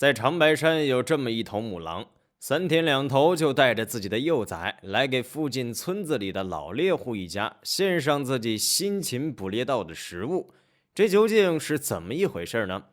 在长白山有这么一头母狼，3天2头就带着自己的幼崽来给附近村子里的老猎户一家献上自己辛勤捕猎到的食物。这究竟是怎么一回事呢？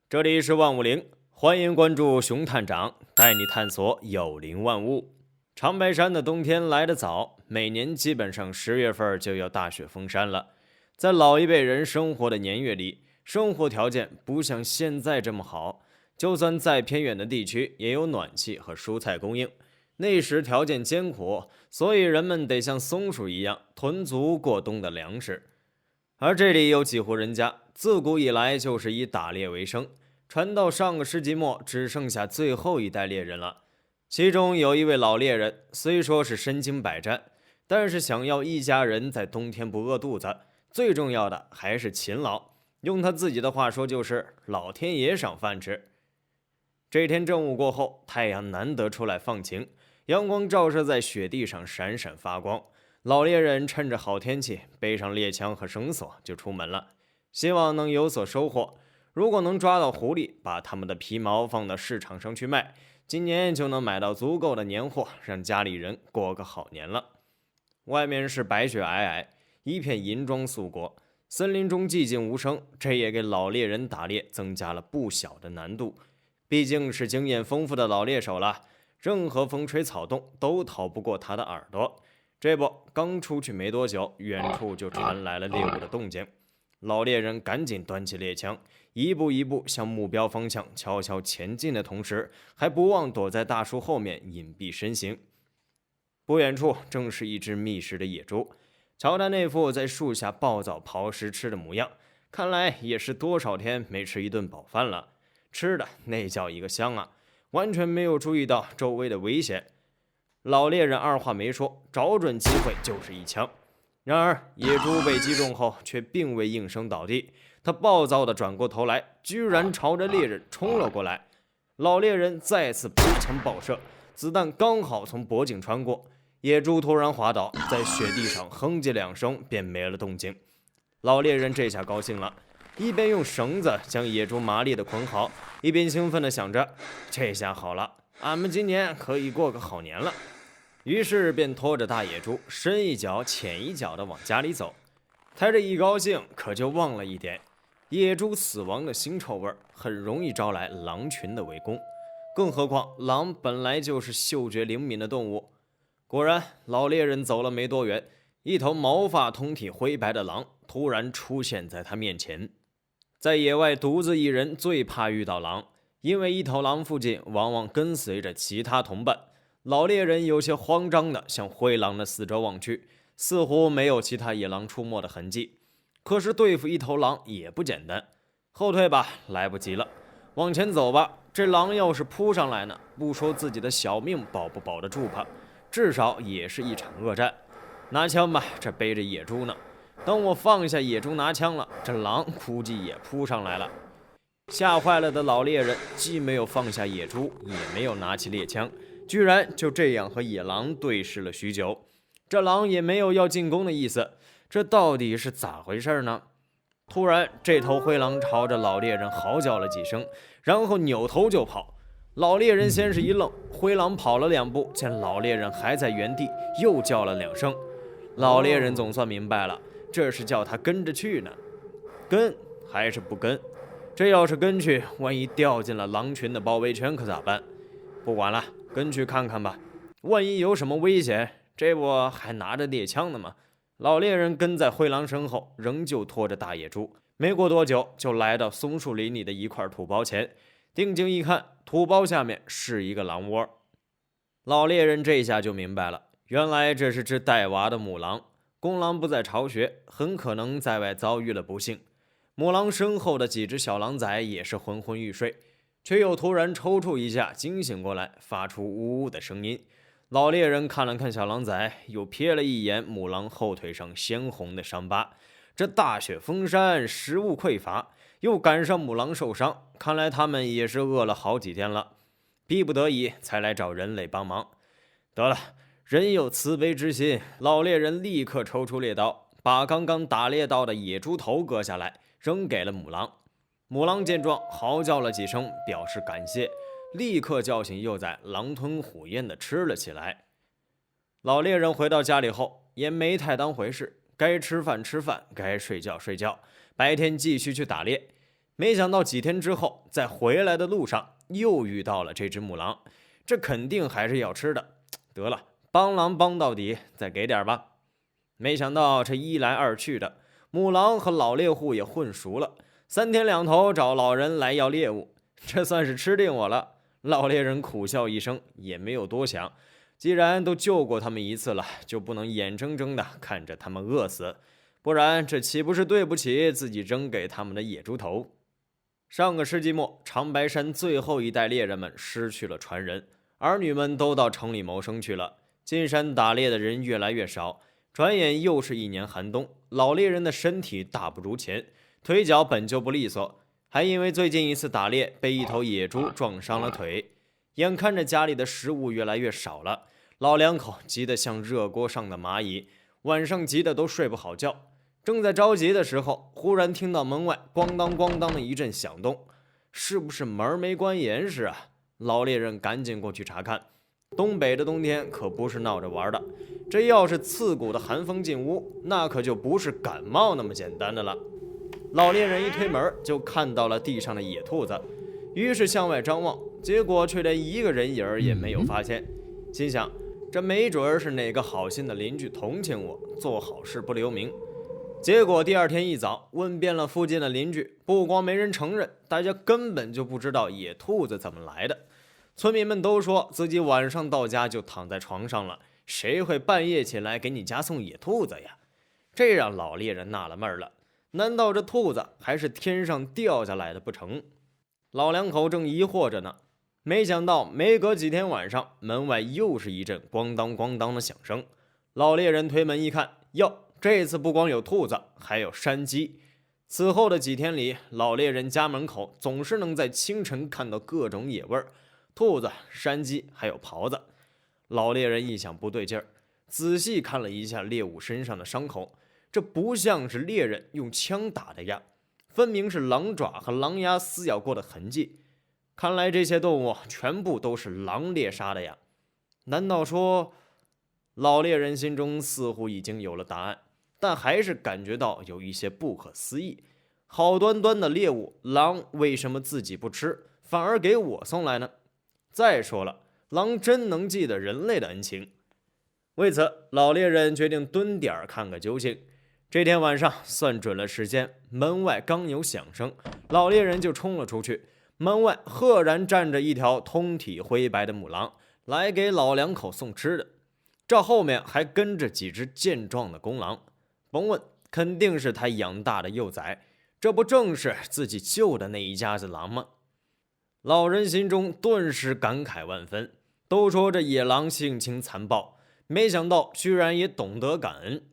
这里是万物灵，欢迎关注熊探长，带你探索有灵万物。长白山的冬天来得早，每年基本上10月份就要大雪封山了。在老一辈人生活的年月里，生活条件不像现在这么好，就算再偏远的地区也有暖气和蔬菜供应。那时条件艰苦，所以人们得像松鼠一样囤足过冬的粮食。而这里有几户人家，自古以来就是以打猎为生，传到上个世纪末，只剩下最后一代猎人了。其中有一位老猎人，虽说是身经百战，但是想要一家人在冬天不饿肚子，最重要的还是勤劳。用他自己的话说，就是老天爷赏饭吃。这天正午过后，太阳难得出来放晴，阳光照射在雪地上闪闪发光。老猎人趁着好天气，背上猎枪和绳索就出门了，希望能有所收获。如果能抓到狐狸，把它们的皮毛放到市场上去卖，今年就能买到足够的年货，让家里人过个好年了。外面是白雪皑皑，一片银装素裹，森林中寂静无声，这也给老猎人打猎增加了不小的难度。毕竟是经验丰富的老猎手了，任何风吹草动都逃不过他的耳朵。这不，刚出去没多久，远处就传来了猎物的动静。老猎人赶紧端起猎枪，一步一步向目标方向悄悄前进的同时，还不忘躲在大树后面隐蔽身形。不远处正是一只觅食的野猪，瞧他那副在树下暴躁刨食吃的模样，看来也是多少天没吃一顿饱饭了。吃的那叫一个香啊，完全没有注意到周围的危险。老猎人二话没说，找准机会就是一枪。然而野猪被击中后却并未应声倒地，他暴躁地转过头来，居然朝着猎人冲了过来。老猎人再次扑枪爆射，子弹刚好从脖颈穿过，野猪突然滑倒，在雪地上哼唧2声便没了动静。老猎人这下高兴了，一边用绳子将野猪麻利地捆好，一边兴奋地想着，这下好了，俺们今年可以过个好年了。于是便拖着大野猪深一脚浅一脚地往家里走。他这一高兴，可就忘了一点，野猪死亡的腥臭味很容易招来狼群的围攻，更何况狼本来就是嗅觉灵敏的动物。果然，老猎人走了没多远，一头毛发通体灰白的狼突然出现在他面前。在野外独自一人最怕遇到狼，因为一头狼附近往往跟随着其他同伴。老猎人有些慌张地向灰狼的四周望去，似乎没有其他野狼出没的痕迹。可是对付一头狼也不简单，后退吧，来不及了；往前走吧，这狼要是扑上来呢，不说自己的小命保不保得住吧，至少也是一场恶战。拿枪吧，这背着野猪呢。等我放下野猪拿枪了，这狼估计也扑上来了。吓坏了的老猎人既没有放下野猪，也没有拿起猎枪，居然就这样和野狼对视了许久。这狼也没有要进攻的意思，这到底是咋回事呢？突然，这头灰狼朝着老猎人嚎叫了几声，然后扭头就跑。老猎人先是一愣，灰狼跑了2步，见老猎人还在原地，又叫了2声。老猎人总算明白了，这是叫他跟着去呢。跟还是不跟？这要是跟去，万一掉进了狼群的包围圈可咋办？不管了，跟去看看吧，万一有什么危险，这不还拿着猎枪呢吗？老猎人跟在灰狼身后，仍旧拖着大野猪。没过多久，就来到松树林里的一块土包前，定睛一看，土包下面是一个狼窝。老猎人这下就明白了，原来这是只带娃的母狼。公狼不在巢穴，很可能在外遭遇了不幸。母狼身后的几只小狼崽也是昏昏欲睡，却又突然抽搐一下，惊醒过来，发出呜呜的声音。老猎人看了看小狼崽，又瞥了一眼母狼后腿上鲜红的伤疤。这大雪封山，食物匮乏，又赶上母狼受伤，看来他们也是饿了好几天了，逼不得已才来找人类帮忙。得了，人有慈悲之心，老猎人立刻抽出猎刀，把刚刚打猎到的野猪头割下来，扔给了母狼。母狼见状，嚎叫了几声，表示感谢，立刻叫醒幼崽，狼吞虎咽地吃了起来。老猎人回到家里后，也没太当回事，该吃饭吃饭，该睡觉睡觉，白天继续去打猎。没想到几天之后，在回来的路上又遇到了这只母狼，这肯定还是要吃的。得了，帮狼帮到底，再给点吧。没想到这一来二去的，母狼和老猎户也混熟了，三天两头找老人来要猎物，这算是吃定我了。老猎人苦笑一声，也没有多想，既然都救过他们一次了，就不能眼睁睁地看着他们饿死，不然这岂不是对不起自己扔给他们的野猪头？上个世纪末，长白山最后一代猎人们失去了传人，儿女们都到城里谋生去了，进山打猎的人越来越少。转眼又是一年寒冬，老猎人的身体大不如前，腿脚本就不利索，还因为最近一次打猎被一头野猪撞伤了腿。眼看着家里的食物越来越少了，老两口急得像热锅上的蚂蚁，晚上急得都睡不好觉。正在着急的时候，忽然听到门外咣当咣当的一阵响动，是不是门没关严实啊？老猎人赶紧过去查看。东北的冬天可不是闹着玩的，这要是刺骨的寒风进屋，那可就不是感冒那么简单的了。老猎人一推门，就看到了地上的野兔子，于是向外张望，结果却连一个人影也没有发现。心想，这没准是哪个好心的邻居同情我，做好事不留名。结果第二天一早，问遍了附近的邻居，不光没人承认，大家根本就不知道野兔子怎么来的。村民们都说自己晚上到家就躺在床上了，谁会半夜起来给你家送野兔子呀？这让老猎人纳了闷了，难道这兔子还是天上掉下来的不成？老两口正疑惑着呢，没想到没隔几天晚上，门外又是一阵咣当咣当的响声。老猎人推门一看，哟，这次不光有兔子，还有山鸡。此后的几天里，老猎人家门口总是能在清晨看到各种野味儿，兔子、山鸡还有狍子。老猎人一想不对劲儿，仔细看了一下猎物身上的伤口，这不像是猎人用枪打的呀，分明是狼爪和狼牙撕咬过的痕迹。看来这些动物全部都是狼猎杀的呀。难道说……老猎人心中似乎已经有了答案，但还是感觉到有一些不可思议。好端端的猎物，狼为什么自己不吃，反而给我送来呢？再说了，狼真能记得人类的恩情。为此，老猎人决定蹲点看个究竟。这天晚上算准了时间，门外刚有响声，老猎人就冲了出去。门外赫然站着一条通体灰白的母狼，来给老两口送吃的。这后面还跟着几只健壮的公狼，甭问，肯定是他养大的幼崽。这不正是自己救的那一家子狼吗？老人心中顿时感慨万分。都说这野狼性情残暴，没想到居然也懂得感恩。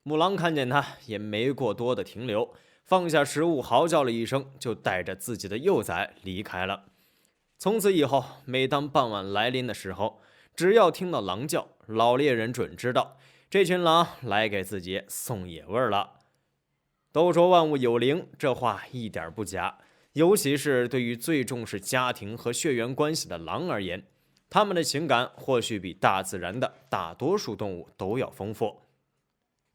母狼看见他，也没过多的停留，放下食物，嚎叫了一声，就带着自己的幼崽离开了。从此以后，每当傍晚来临的时候，只要听到狼叫，老猎人准知道这群狼来给自己送野味了。都说万物有灵，这话一点不假，尤其是对于最重视家庭和血缘关系的狼而言，他们的情感或许比大自然的大多数动物都要丰富。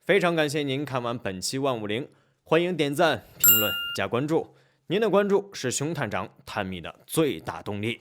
非常感谢您看完本期万物灵，欢迎点赞、评论、加关注，您的关注是熊探长探秘的最大动力。